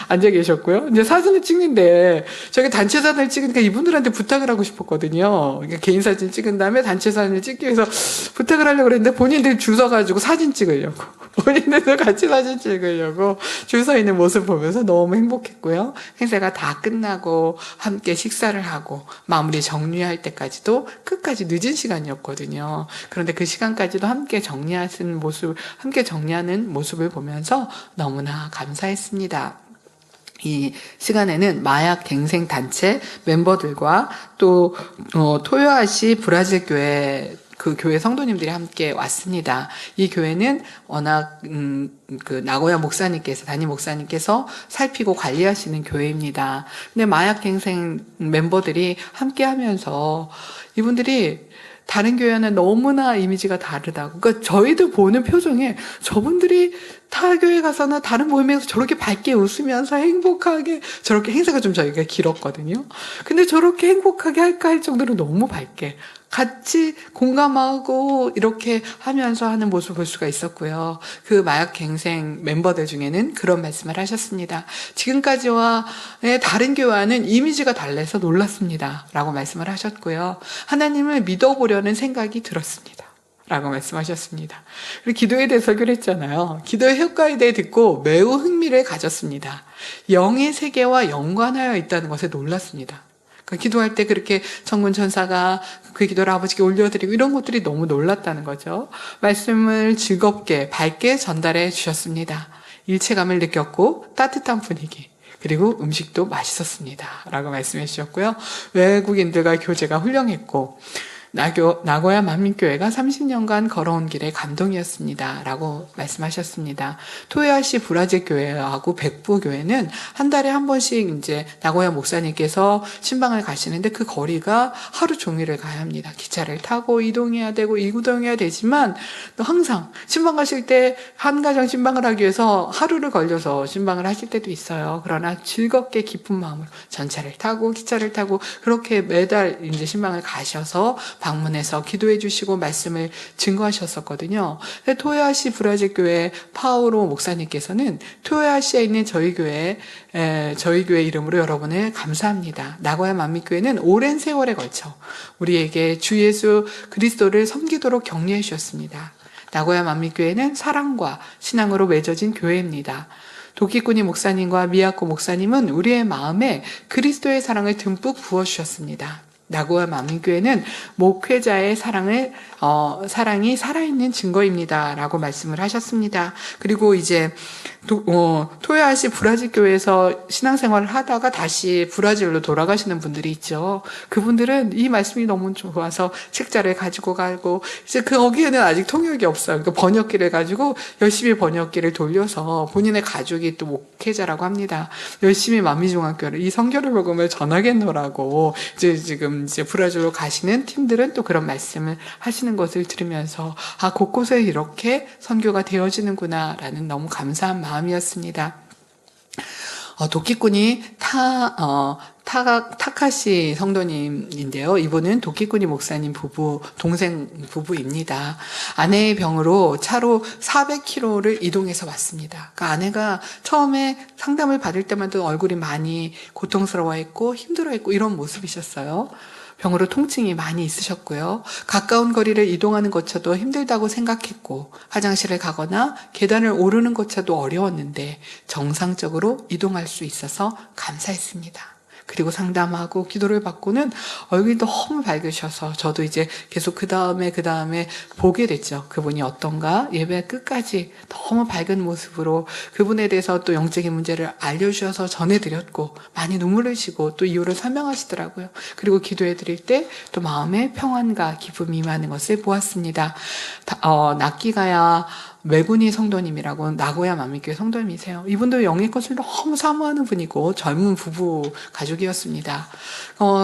앉아 계셨고요. 이제 사진을 찍는데 저기 단체 사진을 찍으니까 이분들한테 부탁을 하고 싶었거든요. 그러니까 개인 사진 찍은 다음에 단체 사진을 찍기 위해서 부탁을 하려고 그랬는데 본인들이 줄 서가지고 사진 찍으려고, 본인들도 같이 사진 찍으려고 줄 서 있는 모습 보면서 너무 행복했고요. 행사가 다 끝나고 함께 식사를 하고 마무리 정리할 때까지도 끝까지 늦은 시간이었거든요. 그런데 그 시간까지도 함께 정리하는 모습을 보면서 너무나 감사했습니다. 이 시간에는 마약 갱생 단체 멤버들과 또 토요아시 브라질 교회 그 교회 성도님들이 함께 왔습니다. 이 교회는 워낙 그 나고야 목사님께서, 담임 목사님께서 살피고 관리하시는 교회입니다. 근데 마약 갱생 멤버들이 함께 하면서 이분들이 다른 교회는 너무나 이미지가 다르다고. 그러니까 저희도 보는 표정에 저분들이 타 교회 가서나 다른 모임에서 저렇게 밝게 웃으면서 행복하게, 저렇게 행사가 좀 저희가 길었거든요. 근데 저렇게 행복하게 할까 할 정도로 너무 밝게 같이 공감하고 이렇게 하면서 하는 모습을 볼 수가 있었고요. 그 마약 갱생 멤버들 중에는 그런 말씀을 하셨습니다. 지금까지와의 다른 교회와는 이미지가 달라서 놀랐습니다. 라고 말씀을 하셨고요. 하나님을 믿어보려는 생각이 들었습니다. 라고 말씀하셨습니다. 그리고 기도에 대해 설교를 했잖아요. 기도의 효과에 대해 듣고 매우 흥미를 가졌습니다. 영의 세계와 연관하여 있다는 것에 놀랐습니다. 기도할 때 그렇게 천군 천사가 그 기도를 아버지께 올려드리고 이런 것들이 너무 놀랐다는 거죠. 말씀을 즐겁게 밝게 전달해 주셨습니다. 일체감을 느꼈고 따뜻한 분위기, 그리고 음식도 맛있었습니다. 라고 말씀해 주셨고요. 외국인들과 교제가 훌륭했고 나고야 만민교회가 30년간 걸어온 길의 감동이었습니다. 라고 말씀하셨습니다. 토요아시 브라질 교회하고 백부 교회는 한 달에 한 번씩 이제 나고야 목사님께서 신방을 가시는데 그 거리가 하루 종일을 가야 합니다. 기차를 타고 이동해야 되고 이동해야 되지만 또 항상 신방 가실 때 한 가정 신방을 하기 위해서 하루를 걸려서 신방을 하실 때도 있어요. 그러나 즐겁게 기쁜 마음으로 전차를 타고 기차를 타고 그렇게 매달 이제 신방을 가셔서 방문해서 기도해 주시고 말씀을 증거하셨었거든요. 토요아시 브라질 교회 파오로 목사님께서는 토요아시에 있는 저희 교회 이름으로 여러분을 감사합니다. 나고야 만민교회는 오랜 세월에 걸쳐 우리에게 주 예수 그리스도를 섬기도록 격려해 주셨습니다. 나고야 만민교회는 사랑과 신앙으로 맺어진 교회입니다. 도끼꾸니 목사님과 미야코 목사님은 우리의 마음에 그리스도의 사랑을 듬뿍 부어주셨습니다. 나고야 만민교회는 목회자의 사랑이 살아있는 증거입니다. 라고 말씀을 하셨습니다. 그리고 이제 토요아시 브라질 교회에서 신앙생활을 하다가 다시 브라질로 돌아가시는 분들이 있죠. 그분들은 이 말씀이 너무 좋아서 책자를 가지고 가고, 이제 거기에는 아직 통역이 없어요. 그러니까 번역기를 가지고 열심히 번역기를 돌려서 본인의 가족이 또 목회자라고 합니다. 열심히 만미중학교를 이 성결의 복음을 전하겠노라고 지금 브라질로 가시는 팀들은 또 그런 말씀을 하시는 것을 들으면서 곳곳에 이렇게 선교가 되어지는구나라는 너무 감사한 마음이었습니다. 도끼꾼이 타카시 성도님인데요. 이분은 도끼꾼이 목사님 동생 부부입니다. 아내의 병으로 차로 400km를 이동해서 왔습니다. 그러니까 아내가 처음에 상담을 받을 때마다 얼굴이 많이 고통스러워했고 힘들어했고 이런 모습이셨어요. 병으로 통증이 많이 있으셨고요. 가까운 거리를 이동하는 것조차도 힘들다고 생각했고 화장실을 가거나 계단을 오르는 것조차도 어려웠는데 정상적으로 이동할 수 있어서 감사했습니다. 그리고 상담하고 기도를 받고는 얼굴이 너무 밝으셔서 저도 이제 계속 그 다음에 보게 됐죠. 그분이 어떤가 예배 끝까지 너무 밝은 모습으로 그분에 대해서 또 영적인 문제를 알려주셔서 전해드렸고 많이 눈물을 흘리시고 또 이유를 설명하시더라고요. 그리고 기도해드릴 때 또 마음에 평안과 기쁨이 임하는 것을 보았습니다. 나키가야 외군이 성도님이라고 나고야 만미교회 성도님이세요. 이분도 영의 것을 너무 사모하는 분이고 젊은 부부 가족이었습니다.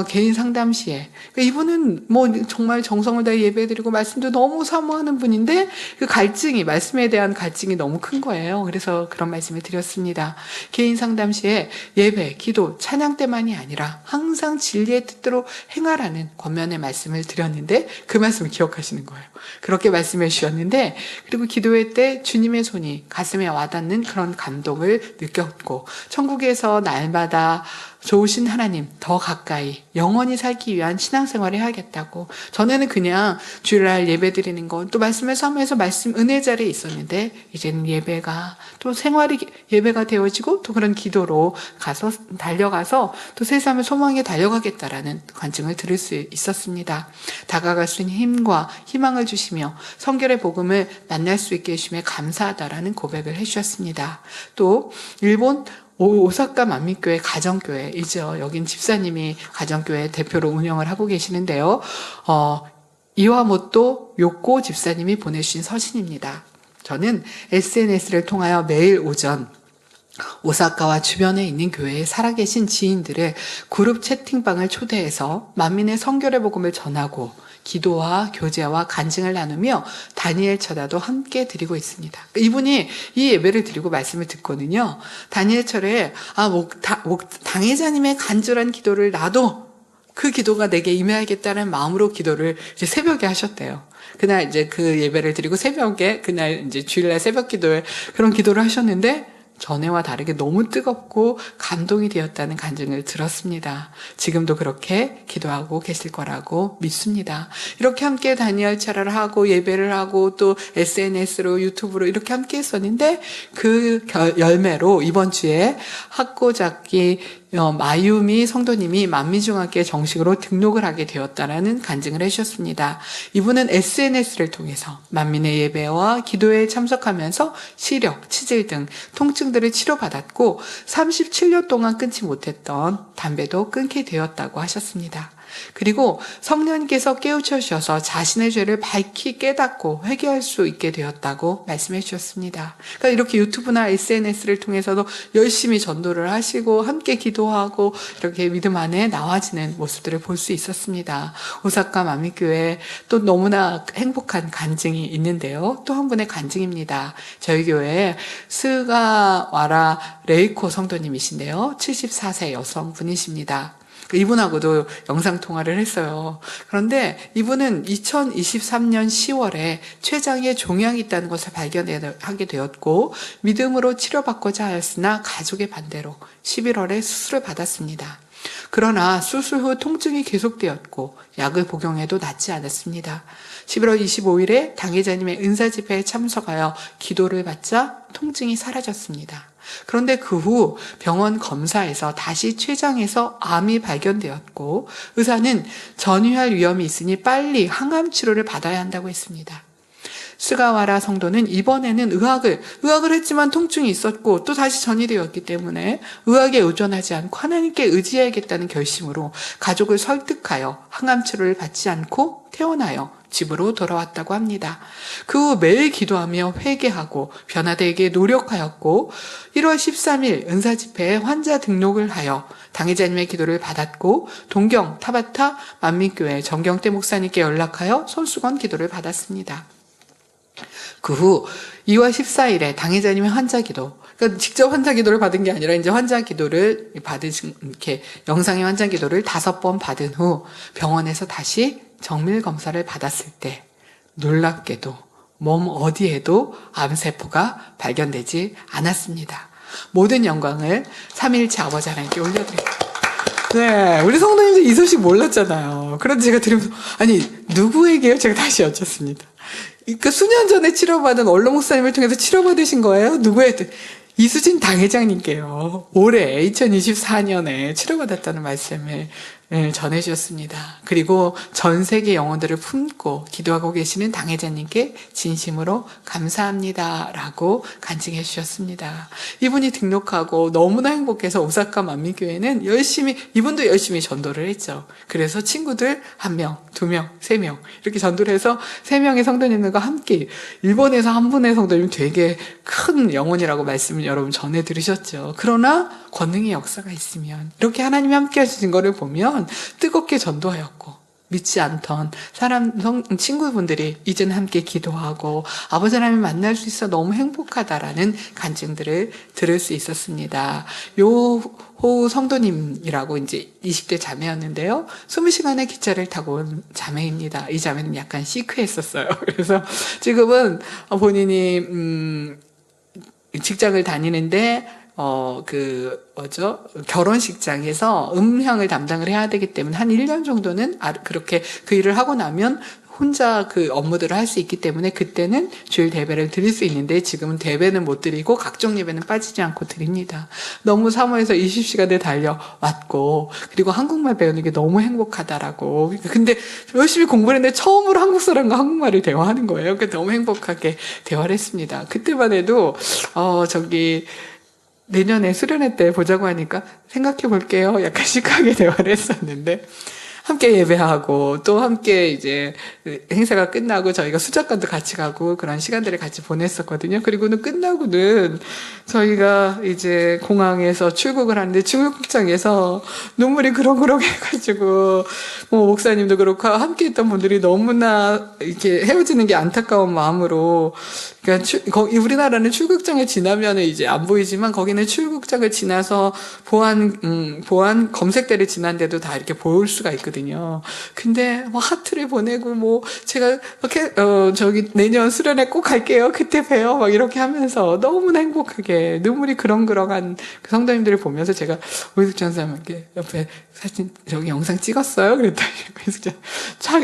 개인 상담 시에 이분은 정말 정성을 다해 예배드리고 말씀도 너무 사모하는 분인데 그 말씀에 대한 갈증이 너무 큰 거예요. 그래서 그런 말씀을 드렸습니다. 개인 상담 시에 예배, 기도, 찬양 때만이 아니라 항상 진리의 뜻대로 행하라는 권면의 말씀을 드렸는데 그 말씀을 기억하시는 거예요. 그렇게 말씀해 주셨는데 그리고 기도회 때 주님의 손이 가슴에 와닿는 그런 감동을 느꼈고 천국에서 날마다 좋으신 하나님 더 가까이 영원히 살기 위한 신앙생활을 해야겠다고 전에는 그냥 주일날 예배드리는 것 또 말씀을 사모해서 말씀 은혜 자리에 있었는데 이제는 예배가 또 생활이 예배가 되어지고 또 그런 기도로 달려가서 또 세상을 소망에 달려가겠다라는 관증을 들을 수 있었습니다. 다가갈 수 있는 힘과 희망을 주시며 성결의 복음을 만날 수 있게 해주시며 감사하다라는 고백을 해주셨습니다. 또 일본 오사카 만미교회 가정교회이죠. 여긴 집사님이 가정교회 대표로 운영을 하고 계시는데요. 이와모토 요코 집사님이 보내주신 서신입니다. 저는 SNS를 통하여 매일 오전 오사카와 주변에 있는 교회에 살아계신 지인들을 그룹 채팅방을 초대해서 만민의 성결의 복음을 전하고 기도와 교제와 간증을 나누며 다니엘 철야도 함께 드리고 있습니다. 이분이 이 예배를 드리고 말씀을 듣거든요. 다니엘 철야에 당회자님의 간절한 기도를 나도 그 기도가 내게 임해야겠다는 마음으로 기도를 이제 새벽에 하셨대요. 그날 이제 그 예배를 드리고 새벽에 그날 이제 주일날 새벽 기도에 그런 기도를 하셨는데 전에와 다르게 너무 뜨겁고 감동이 되었다는 간증을 들었습니다. 지금도 그렇게 기도하고 계실 거라고 믿습니다. 이렇게 함께 다니엘 철야를 하고 예배를 하고 또 SNS로 유튜브로 이렇게 함께 했었는데 그 열매로 이번 주에 학고잡기 마유미 성도님이 만미중학교에 정식으로 등록을 하게 되었다라는 간증을 해주셨습니다. 이분은 SNS를 통해서 만민의 예배와 기도에 참석하면서 시력, 치질 등 통증들을 치료받았고 37년 동안 끊지 못했던 담배도 끊게 되었다고 하셨습니다. 그리고 성령님께서 깨우쳐 주셔서 자신의 죄를 밝히 깨닫고 회개할 수 있게 되었다고 말씀해 주셨습니다. 그러니까 이렇게 유튜브나 SNS를 통해서도 열심히 전도를 하시고 함께 기도하고 이렇게 믿음 안에 나와지는 모습들을 볼 수 있었습니다. 오사카 만미교회 또 너무나 행복한 간증이 있는데요. 또 한 분의 간증입니다. 저희 교회에 스가와라 레이코 성도님이신데요. 74세 여성분이십니다. 이분하고도 영상통화를 했어요. 그런데 이분은 2023년 10월에 췌장에 종양이 있다는 것을 발견하게 되었고 믿음으로 치료받고자 하였으나 가족의 반대로 11월에 수술을 받았습니다. 그러나 수술 후 통증이 계속되었고 약을 복용해도 낫지 않았습니다. 11월 25일에 당회자님의 은사 집회에 참석하여 기도를 받자 통증이 사라졌습니다. 그런데 그 후 병원 검사에서 다시 췌장에서 암이 발견되었고 의사는 전이할 위험이 있으니 빨리 항암 치료를 받아야 한다고 했습니다. 스가와라 성도는 이번에는 의학을 했지만 통증이 있었고 또 다시 전이되었기 때문에 의학에 의존하지 않고 하나님께 의지해야겠다는 결심으로 가족을 설득하여 항암 치료를 받지 않고 퇴원하여 집으로 돌아왔다고 합니다. 그 후 매일 기도하며 회개하고 변화되게 노력하였고 1월 13일 은사집회에 환자 등록을 하여 당회자님의 기도를 받았고 동경 타바타 만민교회 정경태 목사님께 연락하여 손수건 기도를 받았습니다. 그 후 2월 14일에 당회자님의 환자 기도, 그러니까 직접 환자 기도를 받은 게 아니라 이제 환자 기도를 이렇게 영상의 환자 기도를 5번 받은 후 병원에서 다시 정밀 검사를 받았을 때 놀랍게도 몸 어디에도 암세포가 발견되지 않았습니다. 모든 영광을 삼위일체 아버지 하나님께 올려드립니다. 네, 우리 성도님들 이 소식 몰랐잖아요. 그런데 제가 들으면서 아니 누구에게요? 제가 다시 여쭙습니다. 그 수년 전에 치료받은 원로 목사님을 통해서 치료받으신 거예요? 누구한테? 이수진 당회장님께요. 올해 2024년에 치료받았다는 말씀을 전해주셨습니다. 그리고 전 세계 영혼들을 품고 기도하고 계시는 당회자님께 진심으로 감사합니다 라고 간증해 주셨습니다. 이분이 등록하고 너무나 행복해서 오사카 만민교회는 이분도 열심히 전도를 했죠. 그래서 친구들 1명, 2명, 3명 이렇게 전도를 해서 3명의 성도님들과 함께 일본에서 한 분의 성도님 되게 큰 영혼이라고 말씀을 여러분 전해 들으셨죠. 그러나 권능의 역사가 있으면 이렇게 하나님이 함께 하시는 것을 보면 뜨겁게 전도하였고 믿지 않던 친구분들이 이제는 함께 기도하고 아버지 하나님을 만날 수 있어 너무 행복하다라는 간증들을 들을 수 있었습니다. 요호 성도님이라고 이제 20대 자매였는데요. 20시간의 기차를 타고 온 자매입니다. 이 자매는 약간 시크했었어요. 그래서 지금은 본인이 직장을 다니는데 결혼식장에서 음향을 담당을 해야 되기 때문에 한 1년 정도는 그렇게 그 일을 하고 나면 혼자 그 업무들을 할 수 있기 때문에 그때는 주일 대배를 드릴 수 있는데 지금은 대배는 못 드리고 각종 예배는 빠지지 않고 드립니다. 너무 사모해서 20시간을 달려왔고 그리고 한국말 배우는 게 너무 행복하다라고. 근데 열심히 공부를 했는데 처음으로 한국 사람과 한국말을 대화하는 거예요. 그래서 너무 행복하게 대화를 했습니다. 그때만 해도 내년에 수련회 때 보자고 하니까 생각해 볼게요. 약간 시크하게 대화를 했었는데 함께 예배하고 또 함께 이제 행사가 끝나고 저희가 수족관도 같이 가고 그런 시간들을 같이 보냈었거든요. 그리고는 끝나고는 저희가 이제 공항에서 출국을 하는데 출국장에서 눈물이 그렁그렁 해가지고 목사님도 그렇고 함께 했던 분들이 너무나 이렇게 헤어지는 게 안타까운 마음으로 그러니까 우리나라는 출국장을 지나면은 이제 안 보이지만 거기는 출국장을 지나서 보안 검색대를 지난데도 다 이렇게 볼 수가 있거든요. 근데 하트를 보내고 제가 이렇게 내년 수련회 꼭 갈게요. 그때 봬요. 막 이렇게 하면서 너무나 행복하게 눈물이 그렁그렁한 그 성도님들을 보면서 제가 오이숙 전사님께 옆에 사진 영상 찍었어요. 그랬더니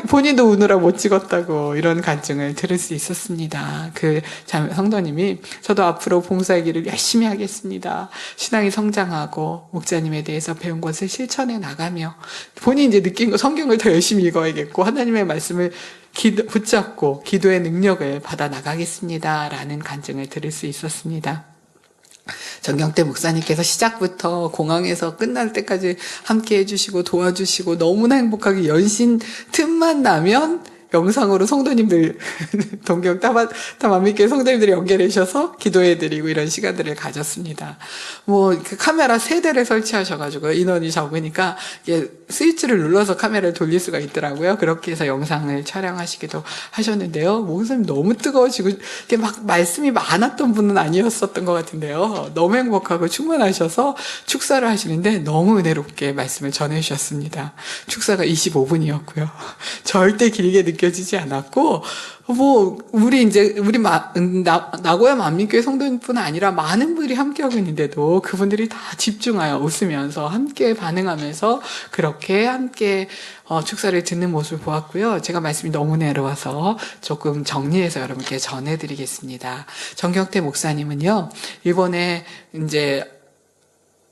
본인도 우느라 못 찍었다고 이런 간증을 들을 수 있었습니다. 그 성도님이 저도 앞으로 봉사의 길을 열심히 하겠습니다. 신앙이 성장하고 목자님에 대해서 배운 것을 실천해 나가며 본인이 이제 느낀 거 성경을 더 열심히 읽어야겠고 하나님의 말씀을 붙잡고 기도의 능력을 받아 나가겠습니다. 라는 간증을 들을 수 있었습니다. 정경태 목사님께서 시작부터 공항에서 끝날 때까지 함께 해주시고 도와주시고 너무나 행복하게 연신 틈만 나면 영상으로 성도님들 동경 타만미교회 성도님들이 연결해 주셔서 기도해드리고 이런 시간들을 가졌습니다. 그 카메라 3대를 설치하셔가지고 인원이 적으니까 스위치를 눌러서 카메라를 돌릴 수가 있더라고요. 그렇게 해서 영상을 촬영하시기도 하셨는데요. 목사님 너무 뜨거우시고 이렇게 막 말씀이 많았던 분은 아니었었던 것 같은데요. 너무 행복하고 충만하셔서 축사를 하시는데 너무 은혜롭게 말씀을 전해주셨습니다. 축사가 25분이었고요. 절대 길게 느껴지지 않았고 우리 나고야 만민교회 성도님뿐 아니라 많은 분들이 함께하고 있는데도 그분들이 다 집중하여 웃으면서 함께 반응하면서 그렇게 함께 축사를 듣는 모습을 보았고요. 제가 말씀이 너무 내려와서 조금 정리해서 여러분께 전해드리겠습니다. 정경태 목사님은요, 일본에 이제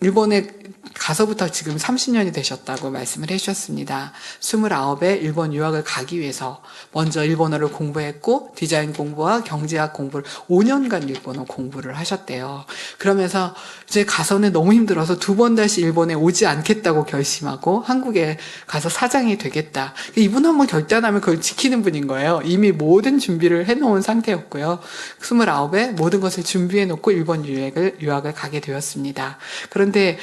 일본에 가서부터 지금 30년이 되셨다고 말씀을 해주셨습니다. 29에 일본 유학을 가기 위해서 먼저 일본어를 공부했고 디자인 공부와 경제학 공부를 5년간 일본어 공부를 하셨대요. 그러면서 이제 가서는 너무 힘들어서 두 번 다시 일본에 오지 않겠다고 결심하고 한국에 가서 사장이 되겠다. 이분 한번 결단하면 그걸 지키는 분인 거예요. 이미 모든 준비를 해놓은 상태였고요. 29에 모든 것을 준비해놓고 일본 유학을 가게 되었습니다. 그런데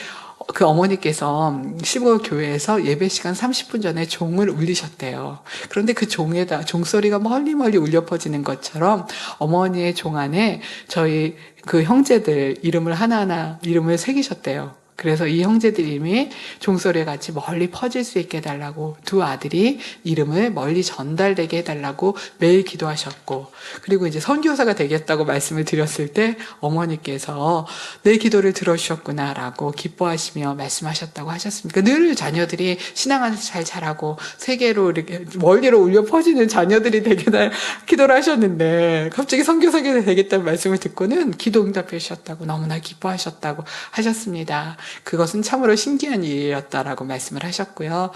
그 어머니께서 시골 교회에서 예배 시간 30분 전에 종을 울리셨대요. 그런데 그 종소리가 멀리 울려 퍼지는 것처럼 어머니의 종 안에 저희 그 형제들 이름을 새기셨대요. 그래서 이 형제들 이름이 종소리에 같이 멀리 퍼질 수 있게 해달라고, 두 아들이 이름을 멀리 전달되게 해달라고 매일 기도하셨고, 그리고 이제 선교사가 되겠다고 말씀을 드렸을 때 어머니께서 내 기도를 들어주셨구나라고 기뻐하시며 말씀하셨다고 하셨습니다. 늘 자녀들이 신앙을 잘 자라고 세계로 이렇게 멀리로 울려 퍼지는 자녀들이 되게 기도를 하셨는데 갑자기 선교사가 되겠다는 말씀을 듣고는 기도 응답해 주셨다고 너무나 기뻐하셨다고 하셨습니다. 그것은 참으로 신기한 일이었다라고 말씀을 하셨고요.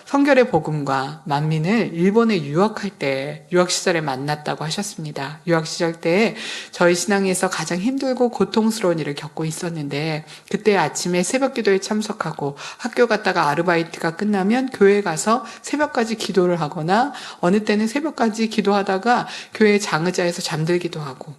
성결의 복음과 만민을 일본에 유학할 때, 유학 시절에 만났다고 하셨습니다. 유학 시절 때 저희 신앙에서 가장 힘들고 고통스러운 일을 겪고 있었는데, 그때 아침에 새벽 기도에 참석하고 학교 갔다가 아르바이트가 끝나면 교회 가서 새벽까지 기도를 하거나, 어느 때는 새벽까지 기도하다가 교회 장의자에서 잠들기도 하고,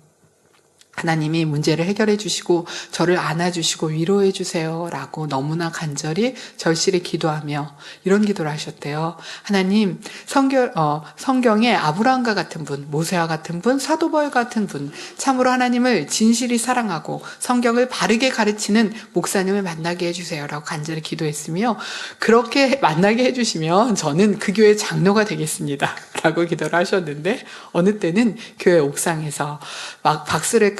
하나님이 문제를 해결해 주시고 저를 안아주시고 위로해 주세요 라고 너무나 간절히 절실히 기도하며 이런 기도를 하셨대요. 하나님, 성경에 아브라함과 같은 분, 모세와 같은 분, 사도바울 같은 분, 참으로 하나님을 진실히 사랑하고 성경을 바르게 가르치는 목사님을 만나게 해주세요 라고 간절히 기도했으며, 그렇게 만나게 해주시면 저는 그 교회 장로가 되겠습니다 라고 기도를 하셨는데, 어느 때는 교회 옥상에서 막 박스를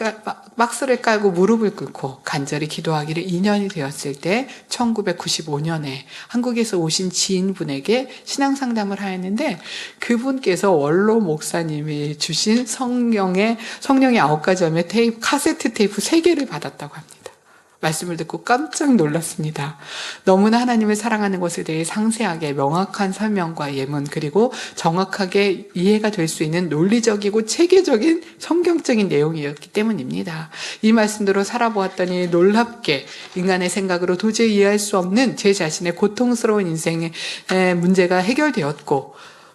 깔고 무릎을 꿇고 간절히 기도하기를 2년이 되었을 때 1995년에 한국에서 오신 지인분에게 신앙상담을 하였는데, 그분께서 원로 목사님이 주신 성령의 9가지 열매 카세트 테이프 3개를 받았다고 합니다. 말씀을 듣고 깜짝 놀랐습니다. 너무나 하나님을 사랑하는 것에 대해 상세하게 명확한 설명과 예문, 그리고 정확하게 이해가 될 수 있는 논리적이고 체계적인 성경적인 내용이었기 때문입니다. 이 말씀대로 살아보았더니 놀랍게 인간의 생각으로 도저히 이해할 수 없는 제 자신의 고통스러운 인생의 문제가 해결되었고,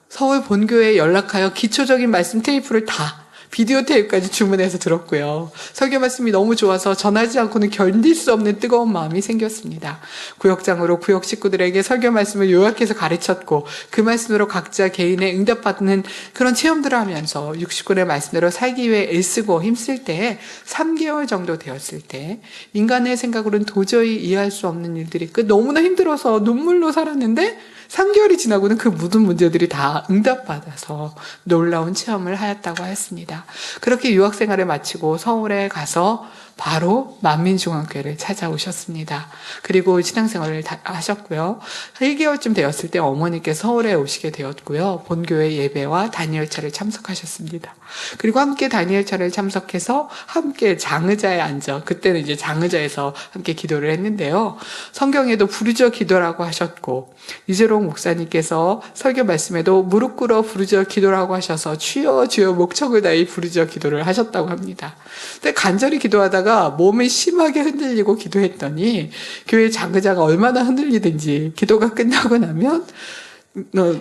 서울 본교회에 연락하여 기초적인 말씀 테이프를 다 비디오 테이프까지 주문해서 들었고요. 설교 말씀이 너무 좋아서 전하지 않고는 견딜 수 없는 뜨거운 마음이 생겼습니다. 구역장으로 구역 식구들에게 설교 말씀을 요약해서 가르쳤고, 그 말씀으로 각자 개인의 응답받는 그런 체험들을 하면서 69년의 말씀대로 살기 위해 애쓰고 힘쓸 때에 3개월 정도 되었을 때, 인간의 생각으로는 도저히 이해할 수 없는 일들이 너무나 힘들어서 눈물로 살았는데 3개월이 지나고는 그 모든 문제들이 다 응답받아서 놀라운 체험을 하였다고 하였습니다. 그렇게 유학생활을 마치고 서울에 가서 바로 만민중앙교회를 찾아오셨습니다. 그리고 신앙생활을 하셨고요. 1개월쯤 되었을 때 어머니께서 서울에 오시게 되었고요. 본교회 예배와 다니엘차를 참석하셨습니다. 그리고 함께 다니엘차를 참석해서 함께 장의자에 앉아, 그때는 이제 장의자에서 함께 기도를 했는데요. 성경에도 부르짖어 기도라고 하셨고, 이재롱 목사님께서 설교 말씀에도 무릎 꿇어 부르짖어 기도라고 하셔서 주여 주여 목청을 다해 부르짖어 기도를 하셨다고 합니다. 근데 간절히 기도하다가 몸이 심하게 흔들리고 기도했더니 교회 장의자가 얼마나 흔들리든지 기도가 끝나고 나면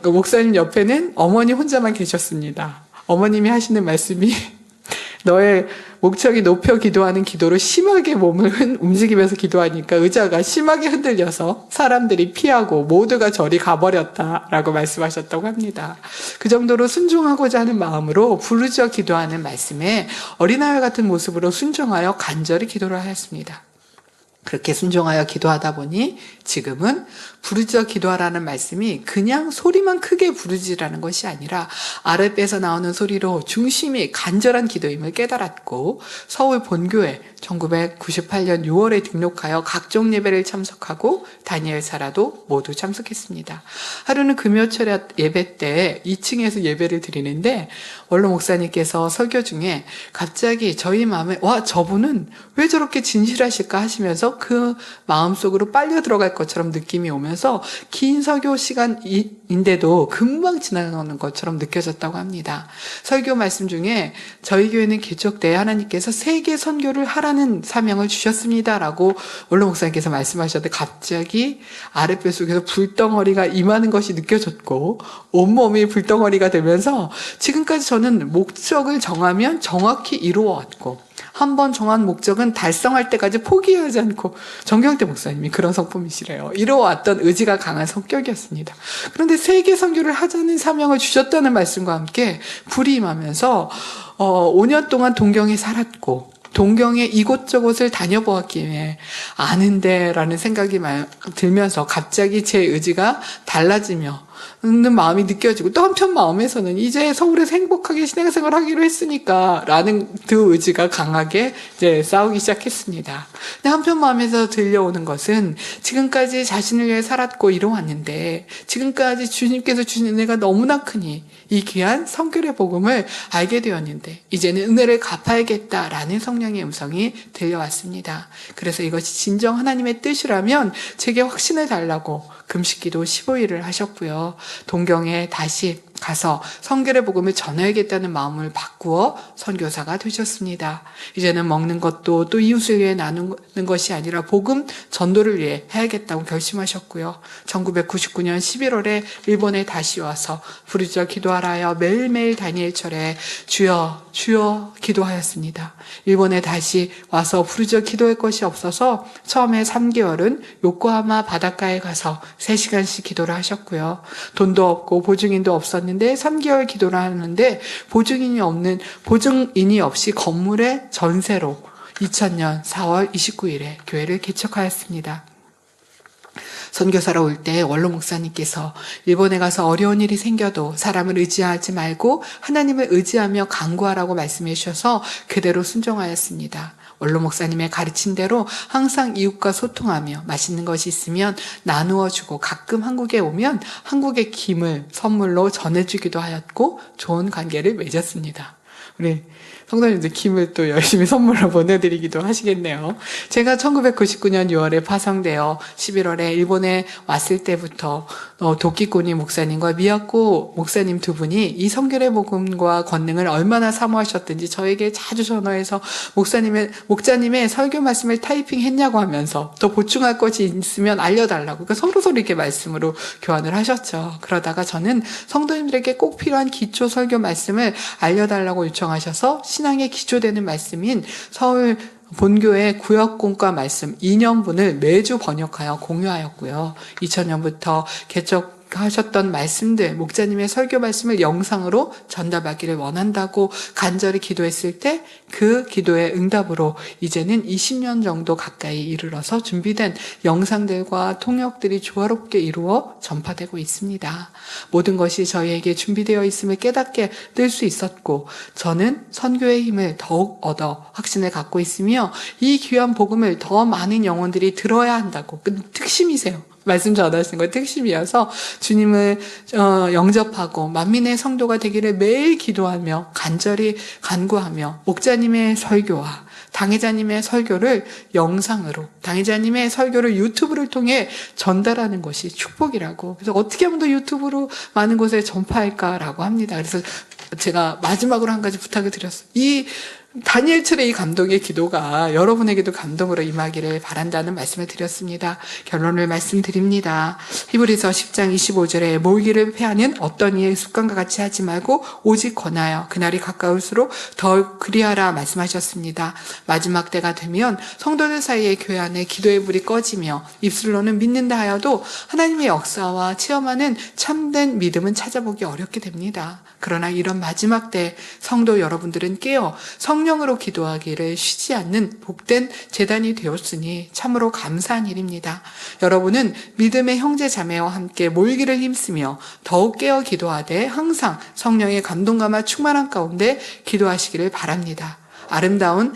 목사님 옆에는 어머니 혼자만 계셨습니다. 어머님이 하시는 말씀이 너의 목청이 높여 기도하는 기도로 심하게 몸을 움직이면서 기도하니까 의자가 심하게 흔들려서 사람들이 피하고 모두가 저리 가버렸다라고 말씀하셨다고 합니다. 그 정도로 순종하고자 하는 마음으로 부르짖어 기도하는 말씀에 어린아이 같은 모습으로 순종하여 간절히 기도를 하였습니다. 그렇게 순종하여 기도하다 보니 지금은 부르짖어 기도하라는 말씀이 그냥 소리만 크게 부르짖으라는 것이 아니라 아랫배에서 나오는 소리로 중심이 간절한 기도임을 깨달았고, 서울 본교회 1998년 6월에 등록하여 각종 예배를 참석하고 다니엘사라도 모두 참석했습니다. 하루는 금요철 예배 때 2층에서 예배를 드리는데 원로 목사님께서 설교 중에 갑자기 저희 마음에 저분은 왜 저렇게 진실하실까 하시면서 벌써 그 마음속으로 빨려 들어갈 것처럼 느낌이 오면서 긴 설교 시간인데도 금방 지나가는 것처럼 느껴졌다고 합니다. 설교 말씀 중에 저희 교회는 개척 때 하나님께서 세계 선교를 하라는 사명을 주셨습니다라고 원로 목사님께서 말씀하셨는데 갑자기 아랫배속에서 불덩어리가 임하는 것이 느껴졌고 온몸이 불덩어리가 되면서 지금까지 저는 목적을 정하면 정확히 이루어왔고 한번 정한 목적은 달성할 때까지 포기하지 않고 정경태 목사님이 그런 성품이시래요. 이루어왔던 의지가 강한 성격이었습니다. 그런데 세계 선교를 하자는 사명을 주셨다는 말씀과 함께 불이 임하면서 5년 동안 동경에 살았고 동경의 이곳저곳을 다녀보았기에 아는데 라는 생각이 들면서 갑자기 제 의지가 달라지며 는 마음이 느껴지고 또 한편 마음에서는 이제 서울에서 행복하게 신앙생활을 하기로 했으니까 라는 그 의지가 강하게 이제 싸우기 시작했습니다. 근데 한편 마음에서 들려오는 것은 지금까지 자신을 위해 살았고 이뤄왔는데 지금까지 주님께서 주신 은혜가 너무나 크니 이 귀한 성결의 복음을 알게 되었는데 이제는 은혜를 갚아야겠다라는 성령의 음성이 들려왔습니다. 그래서 이것이 진정 하나님의 뜻이라면 제게 확신을 달라고 금식기도 15일을 하셨고요. 동경에 다시 가서 성결의 복음을 전해야겠다는 마음을 바꾸어 선교사가 되셨습니다. 이제는 먹는 것도 또 이웃을 위해 나누는 것이 아니라 복음 전도를 위해 해야겠다고 결심하셨고요. 1999년 11월에 일본에 다시 와서 부르짖어 기도하라여 매일매일 다니엘철에 주여 주여 기도하였습니다. 일본에 다시 와서 부르짖어 기도할 것이 없어서 처음에 3개월은 요코하마 바닷가에 가서 3시간씩 기도를 하셨고요. 돈도 없고 보증인도 없었는데 3개월 기도를 하는데 보증인이 없이 건물의 전세로 2000년 4월 29일에 교회를 개척하였습니다. 선교사로 올 때 원로 목사님께서 일본에 가서 어려운 일이 생겨도 사람을 의지하지 말고 하나님을 의지하며 간구하라고 말씀해 주셔서 그대로 순종하였습니다. 원로 목사님의 가르친 대로 항상 이웃과 소통하며 맛있는 것이 있으면 나누어 주고 가끔 한국에 오면 한국의 김을 선물로 전해주기도 하였고 좋은 관계를 맺었습니다. 우리 성도님들 김을 또 열심히 선물로 보내드리기도 하시겠네요. 제가 1999년 6월에 파송되어 11월에 일본에 왔을 때부터 도끼코니 목사님과 미야코 목사님 두 분이 이 성결의 복음과 권능을 얼마나 사모하셨든지 저에게 자주 전화해서 목자님의 설교 말씀을 타이핑했냐고 하면서 또 보충할 것이 있으면 알려달라고 그러니까 서로 이렇게 말씀으로 교환을 하셨죠. 그러다가 저는 성도님들에게 꼭 필요한 기초 설교 말씀을 알려달라고 요청하셔서 신앙에 기초되는 말씀인 서울 본교의 구역공과 말씀 2년분을 매주 번역하여 공유하였고요. 2000년부터 개척하셨던 말씀들, 목자님의 설교 말씀을 영상으로 전달받기를 원한다고 간절히 기도했을 때 그 기도의 응답으로 이제는 20년 정도 가까이 이르러서 준비된 영상들과 통역들이 조화롭게 이루어 전파되고 있습니다. 모든 것이 저희에게 준비되어 있음을 깨닫게 될 수 있었고 저는 선교의 힘을 더욱 얻어 확신을 갖고 있으며 이 귀한 복음을 더 많은 영혼들이 들어야 한다고 그 특심이세요. 말씀 전하시는 거 특심이어서 주님을 영접하고 만민의 성도가 되기를 매일 기도하며 간절히 간구하며 목자님의 설교와 당회자님의 설교를 영상으로 당회자님의 설교를 유튜브를 통해 전달하는 것이 축복이라고 그래서 어떻게 하면 더 유튜브로 많은 곳에 전파할까라고 합니다. 그래서 제가 마지막으로 한 가지 부탁을 드렸어요. 이 다니엘철의 이 감동의 기도가 여러분에게도 감동으로 임하기를 바란다는 말씀을 드렸습니다. 결론을 말씀드립니다. 히브리서 10장 25절에 몰기를 패하는 어떤 이의 습관과 같이 하지 말고 오직 권하여 그날이 가까울수록 더 그리하라 말씀하셨습니다. 마지막 때가 되면 성도들 사이에 교회 안에 기도의 불이 꺼지며 입술로는 믿는다 하여도 하나님의 역사와 체험하는 참된 믿음은 찾아보기 어렵게 됩니다. 그러나 이런 마지막 때 성도 여러분들은 깨어 성령으로 기도하기를 쉬지 않는 복된 제단이 되었으니 참으로 감사한 일입니다. 여러분은 믿음의 형제 자매와 함께 몰기를 힘쓰며 더욱 깨어 기도하되 항상 성령의 감동감화 충만한 가운데 기도하시기를 바랍니다. 아름다운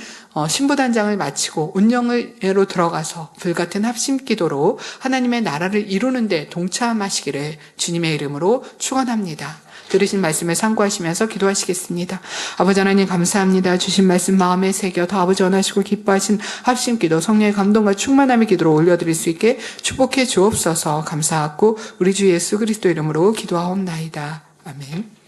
신부단장을 마치고 운영회로 들어가서 불같은 합심기도로 하나님의 나라를 이루는 데 동참하시기를 주님의 이름으로 축원합니다. 들으신 말씀을 참고하시면서 기도하시겠습니다. 아버지 하나님 감사합니다. 주신 말씀 마음에 새겨 더 아버지 원하시고 기뻐하신 합심기도 성령의 감동과 충만함의 기도로 올려드릴 수 있게 축복해 주옵소서. 감사하고 우리 주 예수 그리스도 이름으로 기도하옵나이다. 아멘.